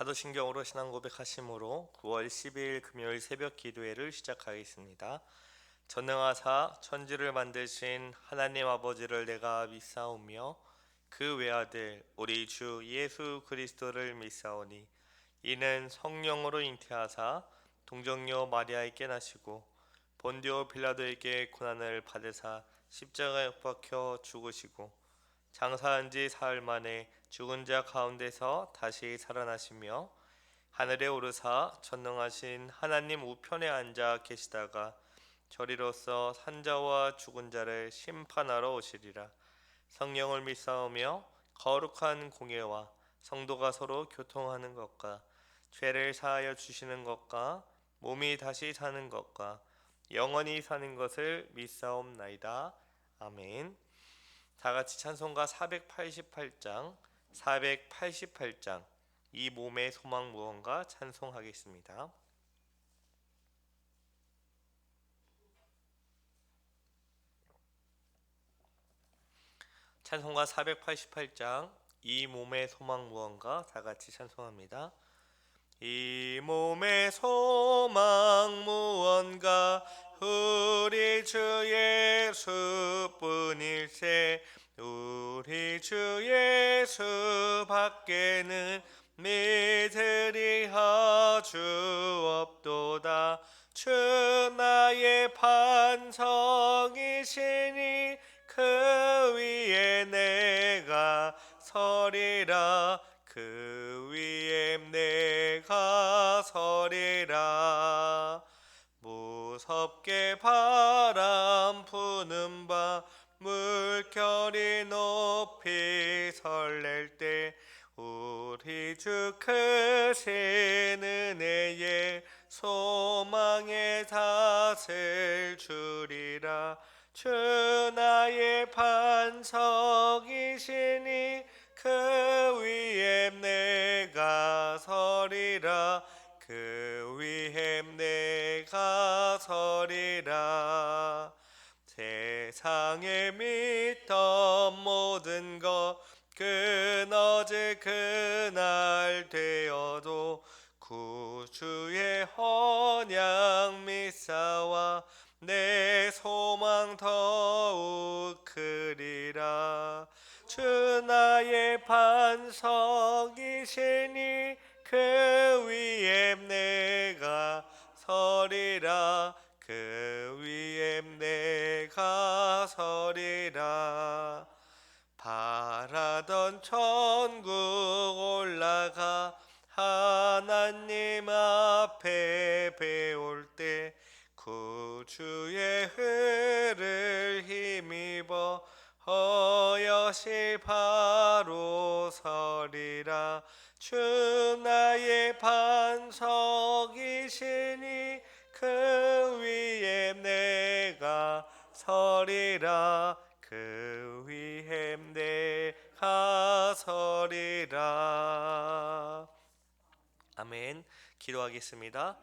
사도신경으로 신앙 고백하심으로 9월 12일 금요일 새벽 기도회를 시작하겠습니다. 전능하사 천지를 만드신 하나님 아버지를 내가 믿사오며 그 외아들 우리 주 예수 그리스도를 믿사오니 이는 성령으로 잉태하사 동정녀 마리아에게 나시고 본디오 빌라도에게 고난을 받으사 십자가에 못 박혀 죽으시고 장사한 지 사흘 만에 죽은 자 가운데서 다시 살아나시며 하늘에 오르사 전능하신 하나님 우편에 앉아 계시다가 저리로서 산자와 죽은 자를 심판하러 오시리라. 성령을 믿사오며 거룩한 공예와 성도가 서로 교통하는 것과 죄를 사하여 주시는 것과 몸이 다시 사는 것과 영원히 사는 것을 믿사옵나이다. 아멘. 다 같이 찬송가 488장 이 몸의 소망 무언가 찬송하겠습니다. 찬송가 488장 이 몸의 소망 무언가 다 같이 찬송합니다. 이 몸의 소망 무언가 우리 주 예수뿐일세. 우리 주 예수 밖에는 믿으리하 주 없도다. 주 나의 반석이시니 그 위에 내가 서리라. 그 위에 내가 서리라. 무섭게 바람 부는 바 물결이 높이 설렐 때 우리 주 크신 은혜에 소망의 닷을 주리라. 주 나의 반석이시니 그 위에 내가 서리라. 그 위에 내가 서리라. 세상에 믿던 모든 것 끊어질 그날 되어도 구주의 언약 믿사와 내 소망 더욱 크리라. 주 나의 반석이시니 그 위에 내가 서리라. 그 위에 내가 서리라. 바라던 천국 올라가 하나님 앞에 배울 때 구주의 흐를 힘입어 어여시 바로 서리라. 주 나의 반석이시니 그 위에 내가 서리라. 그 위에 내가 서리라. 아멘. 기도하겠습니다.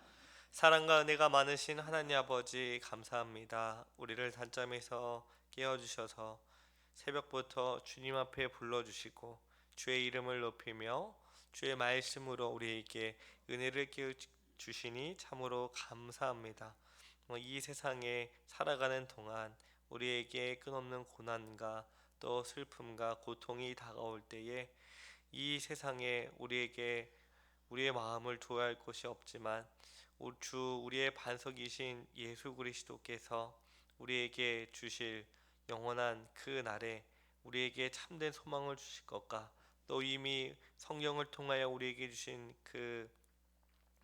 사랑과 은혜가 많으신 하나님 아버지 감사합니다. 우리를 단잠에서 깨워주셔서 새벽부터 주님 앞에 불러주시고 주의 이름을 높이며 주의 말씀으로 우리에게 은혜를 깨워주시니 참으로 감사합니다. 이 세상에 살아가는 동안 우리에게 끝없는 고난과 또 슬픔과 고통이 다가올 때에 이 세상에 우리에게 우리의 마음을 두어야 할 곳이 없지만 우리의 반석이신 예수 그리스도께서 우리에게 주실 영원한 그 날에 우리에게 참된 소망을 주실 것과 또 이미 성령을 통하여 우리에게 주신 그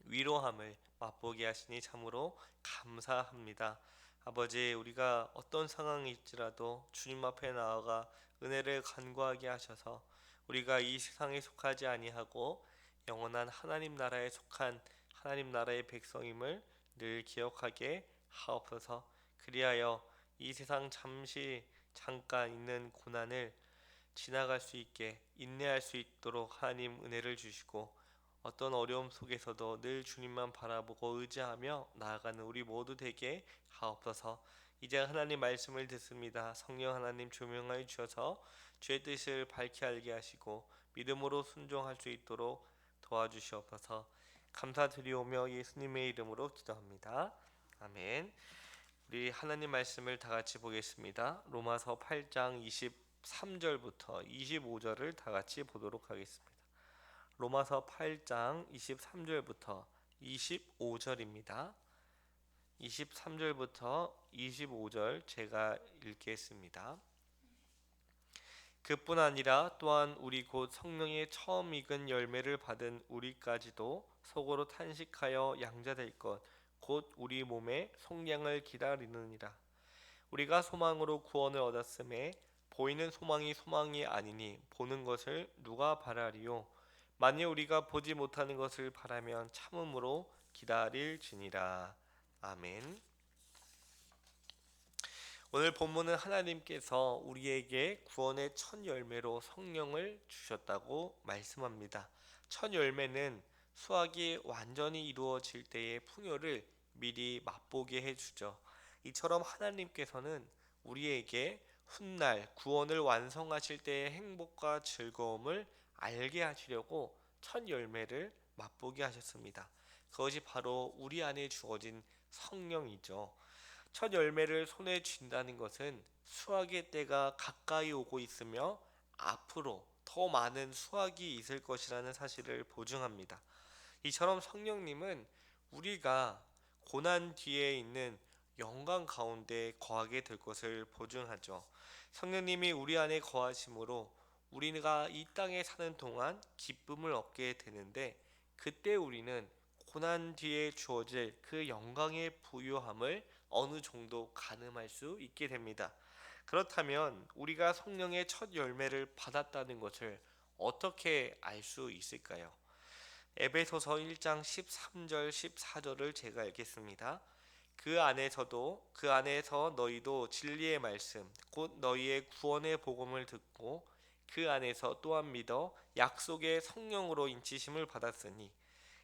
위로함을 맛보게 하시니 참으로 감사합니다. 아버지, 우리가 어떤 상황일지라도 주님 앞에 나아가 은혜를 간구하게 하셔서 우리가 이 세상에 속하지 아니하고 영원한 하나님 나라에 속한 하나님 나라의 백성임을 늘 기억하게 하옵소서. 그리하여 이 세상 잠깐 있는 고난을 지나갈 수 있게 인내할 수 있도록 하나님 은혜를 주시고 어떤 어려움 속에서도 늘 주님만 바라보고 의지하며 나아가는 우리 모두 되게 하옵소서. 이제 하나님 말씀을 듣습니다. 성령 하나님 조명하여 주셔서 주의 뜻을 밝히 알게 하시고 믿음으로 순종할 수 있도록 도와주시옵소서. 감사드리오며 예수님의 이름으로 기도합니다. 아멘. 우리 하나님 말씀을 다 같이 보겠습니다. 로마서 8장 23절부터 25절을 다 같이 보도록 하겠습니다. 로마서 8장 23절부터 25절입니다. 23절부터 25절 제가 읽겠습니다. 그뿐 아니라 또한 우리 곧 성령의 처음 익은 열매를 받은 우리까지도 속으로 탄식하여 양자될 것 곧 우리 몸의 속량을 기다리느니라. 우리가 소망으로 구원을 얻었음에 보이는 소망이 소망이 아니니 보는 것을 누가 바라리요. 만일 우리가 보지 못하는 것을 바라면 참음으로 기다릴지니라. 아멘. 오늘 본문은 하나님께서 우리에게 구원의 첫 열매로 성령을 주셨다고 말씀합니다. 첫 열매는 수확이 완전히 이루어질 때의 풍요를 미리 맛보게 해주죠. 이처럼 하나님께서는 우리에게 훗날 구원을 완성하실 때의 행복과 즐거움을 알게 하시려고 첫 열매를 맛보게 하셨습니다. 그것이 바로 우리 안에 주어진 성령이죠. 첫 열매를 손에 쥔다는 것은 수확의 때가 가까이 오고 있으며 앞으로 더 많은 수확이 있을 것이라는 사실을 보증합니다. 이처럼 성령님은 우리가 고난 뒤에 있는 영광 가운데 거하게 될 것을 보증하죠. 성령님이 우리 안에 거하심으로 우리가 이 땅에 사는 동안 기쁨을 얻게 되는데, 그때 우리는 고난 뒤에 주어질 그 영광의 부유함을 어느 정도 가늠할 수 있게 됩니다. 그렇다면 우리가 성령의 첫 열매를 받았다는 것을 어떻게 알 수 있을까요? 에베소서 1장 13절 14절을 제가 읽겠습니다. 그 안에서 너희도 진리의 말씀 곧 너희의 구원의 복음을 듣고 그 안에서 또한 믿어 약속의 성령으로 인치심을 받았으니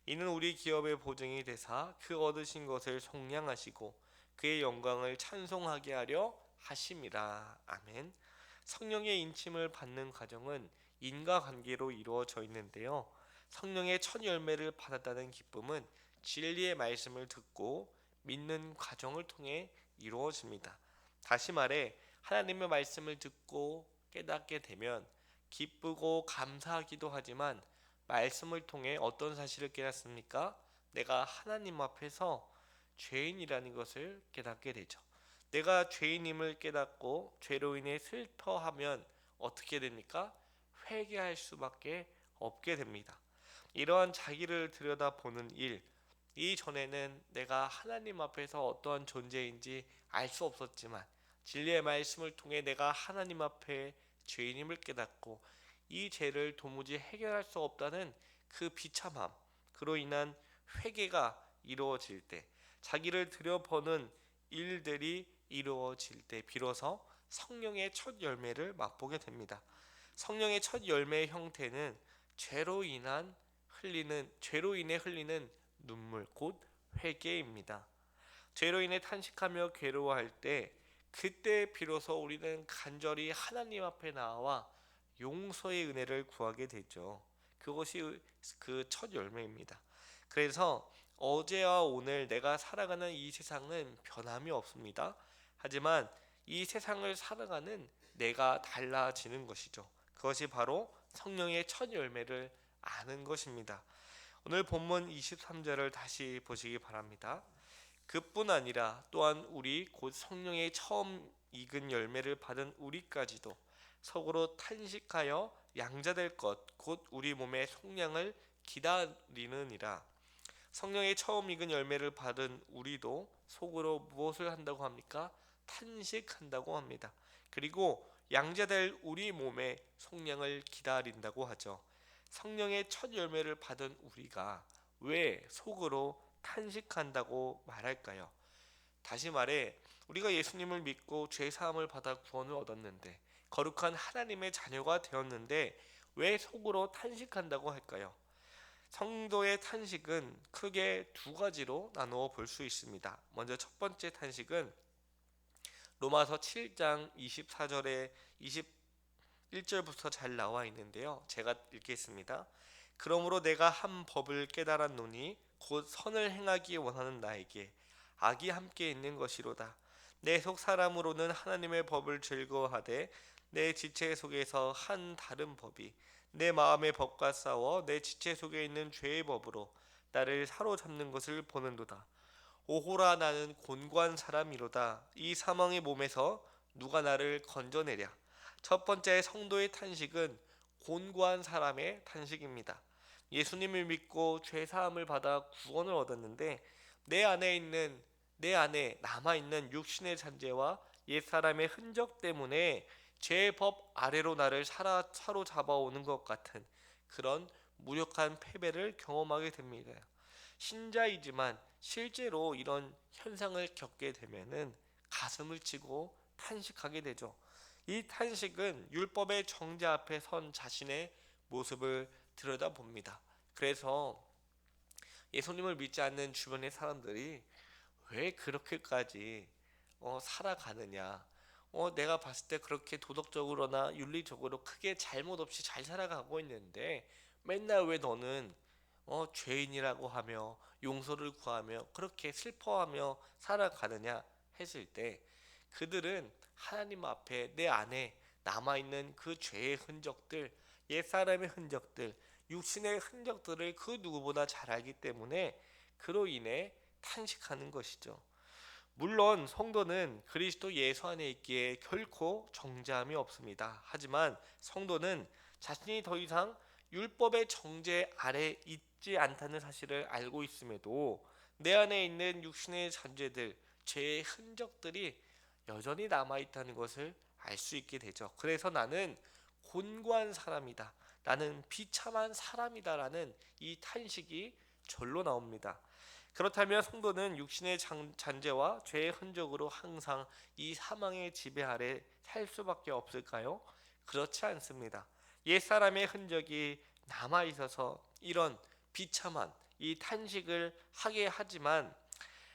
이는 우리 기업의 보증이 되사 그 얻으신 것을 속량하시고 그의 영광을 찬송하게 하려 하심이라. 아멘. 성령의 인침을 받는 과정은 인과관계로 이루어져 있는데요. 성령의 첫 열매를 받았다는 기쁨은 진리의 말씀을 듣고 믿는 과정을 통해 이루어집니다. 다시 말해 하나님의 말씀을 듣고 깨닫게 되면 기쁘고 감사하기도 하지만 말씀을 통해 어떤 사실을 깨닫습니까? 내가 하나님 앞에서 죄인이라는 것을 깨닫게 되죠. 내가 죄인임을 깨닫고 죄로 인해 슬퍼하면 어떻게 됩니까? 회개할 수밖에 없게 됩니다. 이러한 자기를 들여다보는 일, 이전에는 내가 하나님 앞에서 어떠한 존재인지 알 수 없었지만 진리의 말씀을 통해 내가 하나님 앞에 죄인임을 깨닫고 이 죄를 도무지 해결할 수 없다는 그 비참함, 그로 인한 회개가 이루어질 때, 자기를 들여보는 일들이 이루어질 때 비로소 성령의 첫 열매를 맛보게 됩니다. 성령의 첫 열매의 형태는 죄로 인해 흘리는 눈물, 곧 회개입니다. 죄로 인해 탄식하며 괴로워할 때, 그때 비로소 우리는 간절히 하나님 앞에 나와 용서의 은혜를 구하게 되죠. 그것이 그 첫 열매입니다. 그래서 어제와 오늘 내가 살아가는 이 세상은 변함이 없습니다. 하지만 이 세상을 살아가는 내가 달라지는 것이죠. 그것이 바로 성령의 첫 열매를 아는 것입니다. 오늘 본문 23절을 다시 보시기 바랍니다. 그뿐 아니라 또한 우리 곧 성령의 처음 익은 열매를 받은 우리까지도 속으로 탄식하여 양자될 것 곧 우리 몸의 속량을 기다리느니라. 성령의 처음 익은 열매를 받은 우리도 속으로 무엇을 한다고 합니까? 탄식한다고 합니다. 그리고 양자될 우리 몸의 속량을 기다린다고 하죠. 성령의 첫 열매를 받은 우리가 왜 속으로 탄식한다고 말할까요? 다시 말해 우리가 예수님을 믿고 죄 사함을 받아 구원을 얻었는데, 거룩한 하나님의 자녀가 되었는데 왜 속으로 탄식한다고 할까요? 성도의 탄식은 크게 두 가지로 나누어 볼 수 있습니다. 먼저 첫 번째 탄식은 로마서 7장 24절에 21절부터 잘 나와 있는데요. 제가 읽겠습니다. 그러므로 내가 한 법을 깨달았노니 곧 선을 행하기 원하는 나에게 악이 함께 있는 것이로다. 내 속 사람으로는 하나님의 법을 즐거워하되 내 지체 속에서 한 다른 법이 내 마음의 법과 싸워 내 지체 속에 있는 죄의 법으로 나를 사로잡는 것을 보는도다. 오호라, 나는 곤고한 사람이로다. 이 사망의 몸에서 누가 나를 건져내랴. 첫 번째 성도의 탄식은 곤고한 사람의 탄식입니다. 예수님을 믿고 죄 사함을 받아 구원을 얻었는데 내 안에 남아 있는 육신의 잔재와 옛 사람의 흔적 때문에 죄의 법 아래로 나를 사로잡아 오는 것 같은 그런 무력한 패배를 경험하게 됩니다. 신자이지만 실제로 이런 현상을 겪게 되면은 가슴을 치고 탄식하게 되죠. 이 탄식은 율법의 정죄 앞에 선 자신의 모습을 들여다봅니다. 그래서 예수님을 믿지 않는 주변의 사람들이 왜 그렇게까지 살아가느냐? 내가 봤을 때 그렇게 도덕적으로나 윤리적으로 크게 잘못 없이 잘 살아가고 있는데 맨날 왜 너는 죄인이라고 하며 용서를 구하며 그렇게 슬퍼하며 살아가느냐 했을 때, 그들은 하나님 앞에 내 안에 남아있는 그 죄의 흔적들, 옛사람의 흔적들, 육신의 흔적들을 그 누구보다 잘 알기 때문에 그로 인해 탄식하는 것이죠. 물론 성도는 그리스도 예수 안에 있기에 결코 정죄함이 없습니다. 하지만 성도는 자신이 더 이상 율법의 정죄 아래 있지 않다는 사실을 알고 있음에도 내 안에 있는 육신의 잔죄들, 죄의 흔적들이 여전히 남아있다는 것을 알 수 있게 되죠. 그래서 나는 곤고한 사람이다, 나는 비참한 사람이다라는 이 탄식이 절로 나옵니다. 그렇다면 성도는 육신의 잔재와 죄의 흔적으로 항상 이 사망의 지배 아래 살 수밖에 없을까요? 그렇지 않습니다. 옛사람의 흔적이 남아 있어서 이런 비참한 이 탄식을 하게 하지만,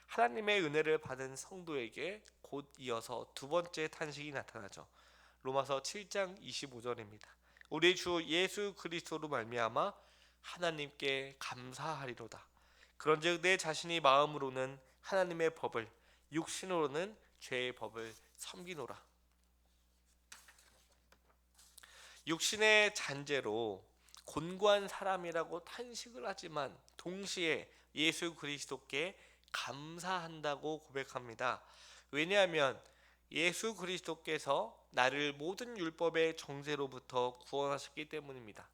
하나님의 은혜를 받은 성도에게 곧 이어서 두 번째 탄식이 나타나죠. 로마서 7장 25절입니다. 우리 주 예수 그리스도로 말미암아 하나님께 감사하리로다. 그런즉 내 자신이 마음으로는 하나님의 법을, 육신으로는 죄의 법을 섬기노라. 육신의 잔재로 곤고한 사람이라고 탄식을 하지만 동시에 예수 그리스도께 감사한다고 고백합니다. 왜냐하면 예수 그리스도께서 나를 모든 율법의 정죄로부터 구원하셨기 때문입니다.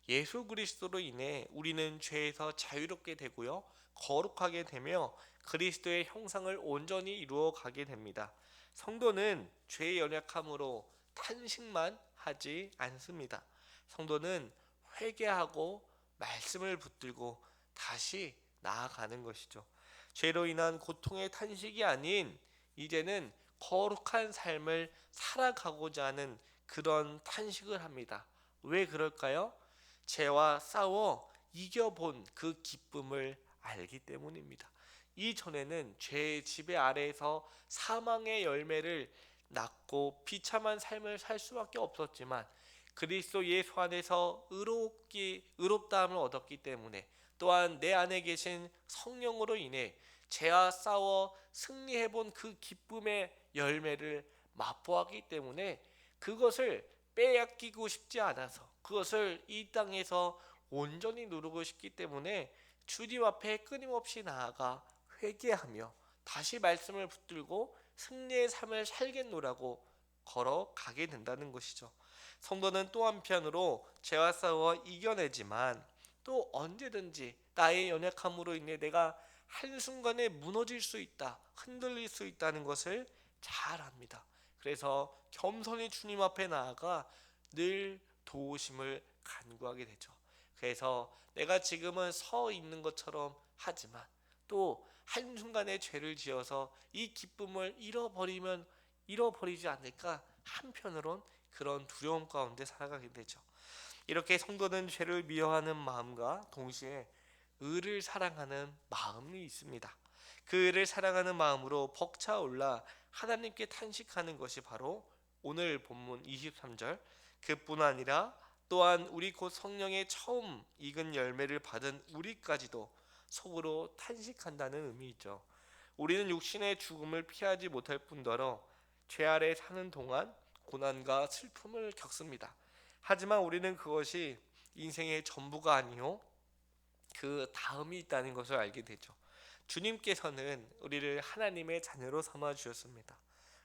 예수 그리스도로 인해 우리는 죄에서 자유롭게 되고요, 거룩하게 되며 그리스도의 형상을 온전히 이루어 가게 됩니다. 성도는 죄의 연약함으로 탄식만 하지 않습니다. 성도는 회개하고 말씀을 붙들고 다시 나아가는 것이죠. 죄로 인한 고통의 탄식이 아닌 이제는 거룩한 삶을 살아가고자 하는 그런 탄식을 합니다. 왜 그럴까요? 죄와 싸워 이겨본 그 기쁨을 알기 때문입니다. 이전에는 죄의 지배 아래에서 사망의 열매를 낳고 비참한 삶을 살 수밖에 없었지만 그리스도 예수 안에서 의롭다함을 얻었기 때문에, 또한 내 안에 계신 성령으로 인해 죄와 싸워 승리해본 그 기쁨의 열매를 맛보았기 때문에 그것을 빼앗기고 싶지 않아서, 그것을 이 땅에서 온전히 누리고 싶기 때문에 주님 앞에 끊임없이 나아가 회개하며 다시 말씀을 붙들고 승리의 삶을 살겠노라고 걸어가게 된다는 것이죠. 성도는 또 한편으로 죄와 싸워 이겨내지만 또 언제든지 나의 연약함으로 인해 내가 한순간에 무너질 수 있다, 흔들릴 수 있다는 것을 잘 압니다. 그래서 겸손히 주님 앞에 나아가 늘 도우심을 간구하게 되죠. 그래서 내가 지금은 서 있는 것처럼 하지만 또 한순간에 죄를 지어서 이 기쁨을 잃어버리지 않을까, 한편으론 그런 두려움 가운데 살아가게 되죠. 이렇게 성도는 죄를 미워하는 마음과 동시에 의를 사랑하는 마음이 있습니다. 그 의를 사랑하는 마음으로 벅차올라 하나님께 탄식하는 것이 바로 오늘 본문 23절, 그뿐 아니라 또한 우리 곧 성령의 처음 익은 열매를 받은 우리까지도 속으로 탄식한다는 의미이죠. 우리는 육신의 죽음을 피하지 못할 뿐더러 죄 아래 사는 동안 고난과 슬픔을 겪습니다. 하지만 우리는 그것이 인생의 전부가 아니요 그 다음이 있다는 것을 알게 되죠. 주님께서는 우리를 하나님의 자녀로 삼아 주셨습니다.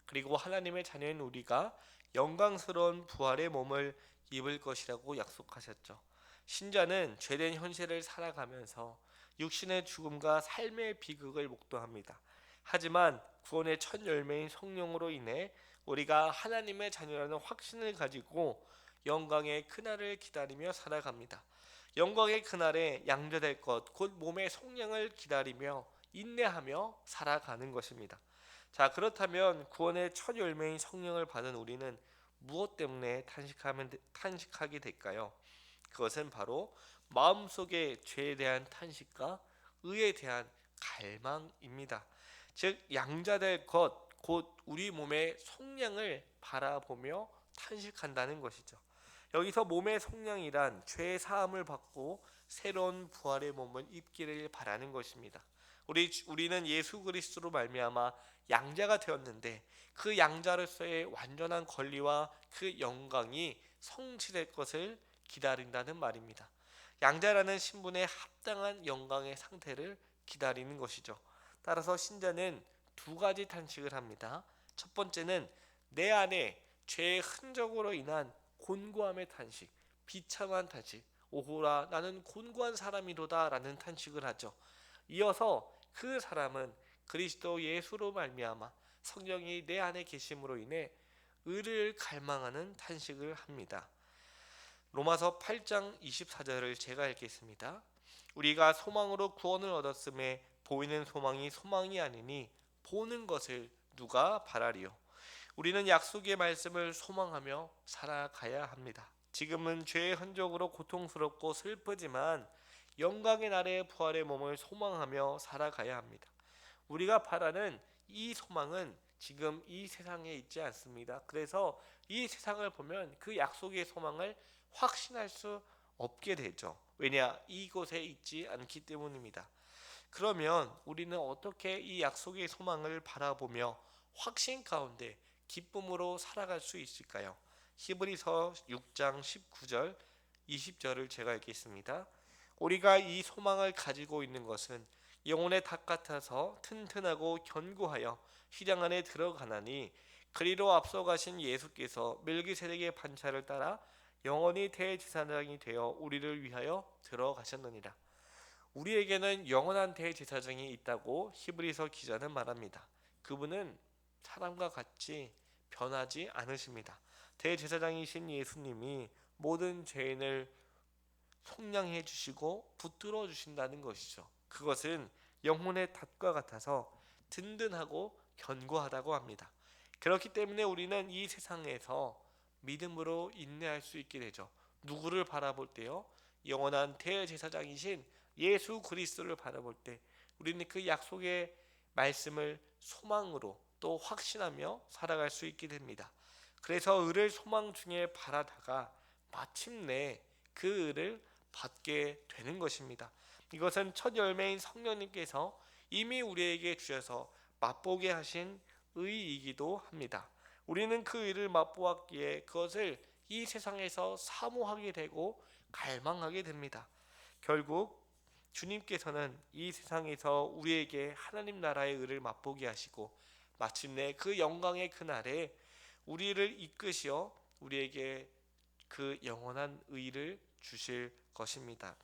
그리고 하나님의 자녀인 우리가 영광스러운 부활의 몸을 입을 것이라고 약속하셨죠. 신자는 죄된 현실을 살아가면서 육신의 죽음과 삶의 비극을 목도합니다. 하지만 구원의 첫 열매인 성령으로 인해 우리가 하나님의 자녀라는 확신을 가지고 영광의 그날을 기다리며 살아갑니다. 영광의 그날에 양자될 것, 곧 몸의 속량을 기다리며 인내하며 살아가는 것입니다. 자, 그렇다면 구원의 첫 열매인 성령을 받은 우리는 무엇 때문에 탄식하게 될까요? 그것은 바로 마음속의 죄에 대한 탄식과 의에 대한 갈망입니다. 즉 양자될 것, 곧 우리 몸의 속량을 바라보며 탄식한다는 것이죠. 여기서 몸의 속량이란 죄의 사함을 받고 새로운 부활의 몸을 입기를 바라는 것입니다. 우리는 예수 그리스도로 말미암아 양자가 되었는데 그 양자로서의 완전한 권리와 그 영광이 성취될 것을 기다린다는 말입니다. 양자라는 신분에 합당한 영광의 상태를 기다리는 것이죠. 따라서 신자는 두 가지 탄식을 합니다. 첫 번째는 내 안에 죄의 흔적으로 인한 곤고함의 탄식, 비참한 탄식, 오호라 나는 곤고한 사람이로다 라는 탄식을 하죠. 이어서 그 사람은 그리스도 예수로 말미암아 성령이 내 안에 계심으로 인해 의를 갈망하는 탄식을 합니다. 로마서 8장 24절을 제가 읽겠습니다. 우리가 소망으로 구원을 얻었음에 보이는 소망이 소망이 아니니 보는 것을 누가 바라리요. 우리는 약속의 말씀을 소망하며 살아가야 합니다. 지금은 죄의 흔적으로 고통스럽고 슬프지만 영광의 날의 부활의 몸을 소망하며 살아가야 합니다. 우리가 바라는 이 소망은 지금 이 세상에 있지 않습니다. 그래서 이 세상을 보면 그 약속의 소망을 확신할 수 없게 되죠. 왜냐? 이곳에 있지 않기 때문입니다. 그러면 우리는 어떻게 이 약속의 소망을 바라보며 확신 가운데 기쁨으로 살아갈 수 있을까요? 히브리서 6장 19절 20절을 제가 읽겠습니다. 우리가 이 소망을 가지고 있는 것은 영혼의 닭 같아서 튼튼하고 견고하여 휘장 안에 들어가나니 그리로 앞서가신 예수께서 멜기세덱의 반차를 따라 영원히 대제사장이 되어 우리를 위하여 들어가셨느니라. 우리에게는 영원한 대제사장이 있다고 히브리서 기자는 말합니다. 그분은 사람과 같이 변하지 않으십니다. 대제사장이신 예수님이 모든 죄인을 속량해 주시고 붙들어 주신다는 것이죠. 그것은 영혼의 닷과 같아서 든든하고 견고하다고 합니다. 그렇기 때문에 우리는 이 세상에서 믿음으로 인내할 수 있게 되죠. 누구를 바라볼 때요? 영원한 대제사장이신 예수 그리스도를 바라볼 때 우리는 그 약속의 말씀을 소망으로 또 확신하며 살아갈 수 있게 됩니다. 그래서 의를 소망 중에 바라다가 마침내 그 의를 받게 되는 것입니다. 이것은 첫 열매인 성령님께서 이미 우리에게 주셔서 맛보게 하신 의이기도 합니다. 우리는 그 의를 맛보았기에 그것을 이 세상에서 사모하게 되고 갈망하게 됩니다. 결국 주님께서는 이 세상에서 우리에게 하나님 나라의 의를 맛보게 하시고 마침내 그 영광의 그날에 우리를 이끄시어 우리에게 그 영원한 의를 주실 것입니다.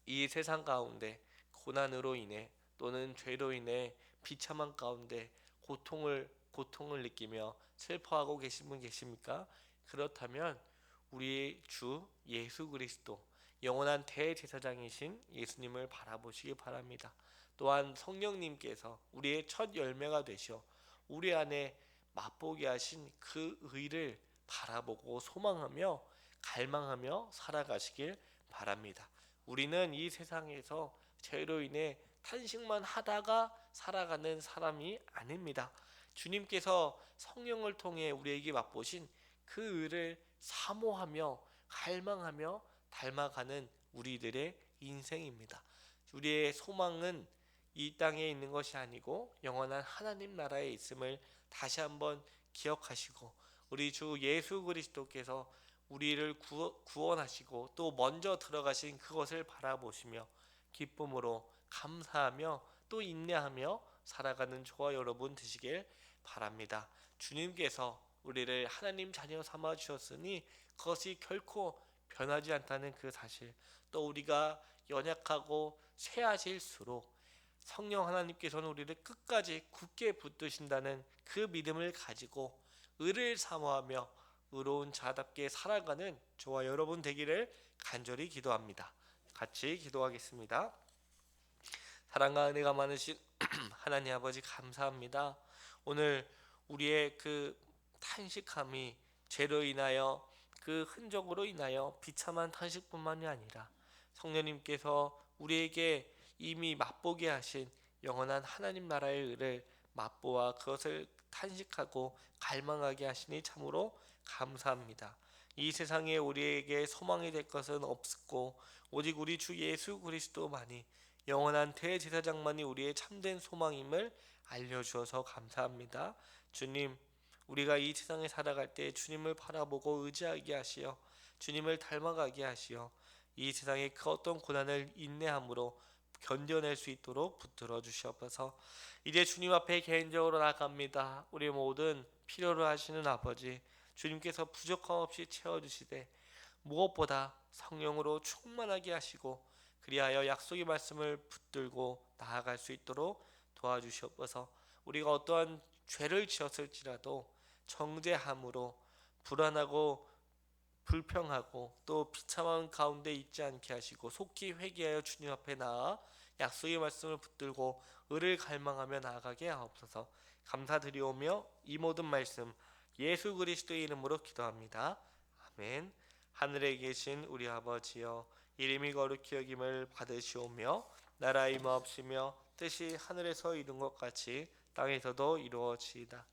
이 세상 가운데 고난으로 인해 또는 죄로 인해 비참한 가운데 고통을 느끼며 슬퍼하고 계신 분 계십니까? 그렇다면 우리의 주 예수 그리스도 영원한 대제사장이신 예수님을 바라보시기 바랍니다. 또한 성령님께서 우리의 첫 열매가 되셔 우리 안에 맛보게 하신 그 의를 바라보고 소망하며 갈망하며 살아가시길 바랍니다. 우리는 이 세상에서 죄로 인해 탄식만 하다가 살아가는 사람이 아닙니다. 주님께서 성령을 통해 우리에게 맛보신 그 의를 사모하며 갈망하며 닮아가는 우리들의 인생입니다. 우리의 소망은 이 땅에 있는 것이 아니고 영원한 하나님 나라에 있음을 다시 한번 기억하시고, 우리 주 예수 그리스도께서 우리를 구원하시고 또 먼저 들어가신 그것을 바라보시며 기쁨으로 감사하며 또 인내하며 살아가는 저와 여러분 되시길 바랍니다. 주님께서 우리를 하나님 자녀 삼아 주셨으니 그것이 결코 변하지 않다는 그 사실, 또 우리가 연약하고 쇠하실수록 성령 하나님께서는 우리를 끝까지 굳게 붙드신다는 그 믿음을 가지고 의를 사모하며 의로운 자답게 살아가는 저와 여러분 되기를 간절히 기도합니다. 같이 기도하겠습니다. 사랑과 은혜가 많으신 하나님 아버지, 감사합니다. 오늘 우리의 그 탄식함이 죄로 인하여 그 흔적으로 인하여 비참한 탄식뿐만이 아니라 성령님께서 우리에게 이미 맛보게 하신 영원한 하나님 나라의 의를 맛보아 그것을 탄식하고 갈망하게 하시니 참으로 감사합니다. 이 세상에 우리에게 소망이 될 것은 없고 오직 우리 주 예수 그리스도만이, 영원한 대제사장만이 우리의 참된 소망임을 알려주어서 감사합니다. 주님, 우리가 이 세상에 살아갈 때 주님을 바라보고 의지하게 하시어 주님을 닮아가게 하시어 이 세상의 그 어떤 고난을 인내함으로 견뎌낼 수 있도록 붙들어 주시옵소서. 이제 주님 앞에 개인적으로 나아갑니다. 우리 모든 필요로 하시는 아버지, 주님께서 부족함 없이 채워주시되 무엇보다 성령으로 충만하게 하시고 그리하여 약속의 말씀을 붙들고 나아갈 수 있도록 도와주시옵소서. 우리가 어떠한 죄를 지었을지라도 정죄함으로 불안하고 불평하고 또 비참한 가운데 있지 않게 하시고 속히 회개하여 주님 앞에 나아 약속의 말씀을 붙들고 의를 갈망하며 나아가게 하옵소서. 감사드리오며 이 모든 말씀 예수 그리스도의 이름으로 기도합니다. 아멘. 하늘에 계신 우리 아버지여, 이름이 거룩히 여김을 받으시오며 나라의 임하옵시며 뜻이 하늘에서 이룬 것 같이 땅에서도 이루어지이다.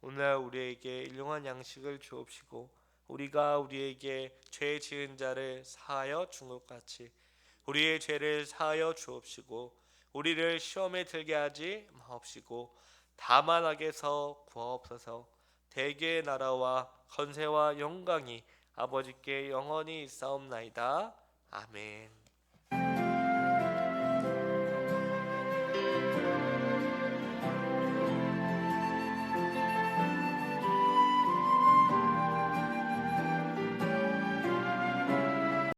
오늘 우리에게 일용할 양식을 주옵시고 우리가 우리에게 죄 지은 자를 사하여 준 것 같이 우리의 죄를 사하여 주옵시고 우리를 시험에 들게 하지 마옵시고 다만 악에서 구하옵소서. 대개의 나라와 건세와 영광이 아버지께 영원히 있사옵나이다. 아멘.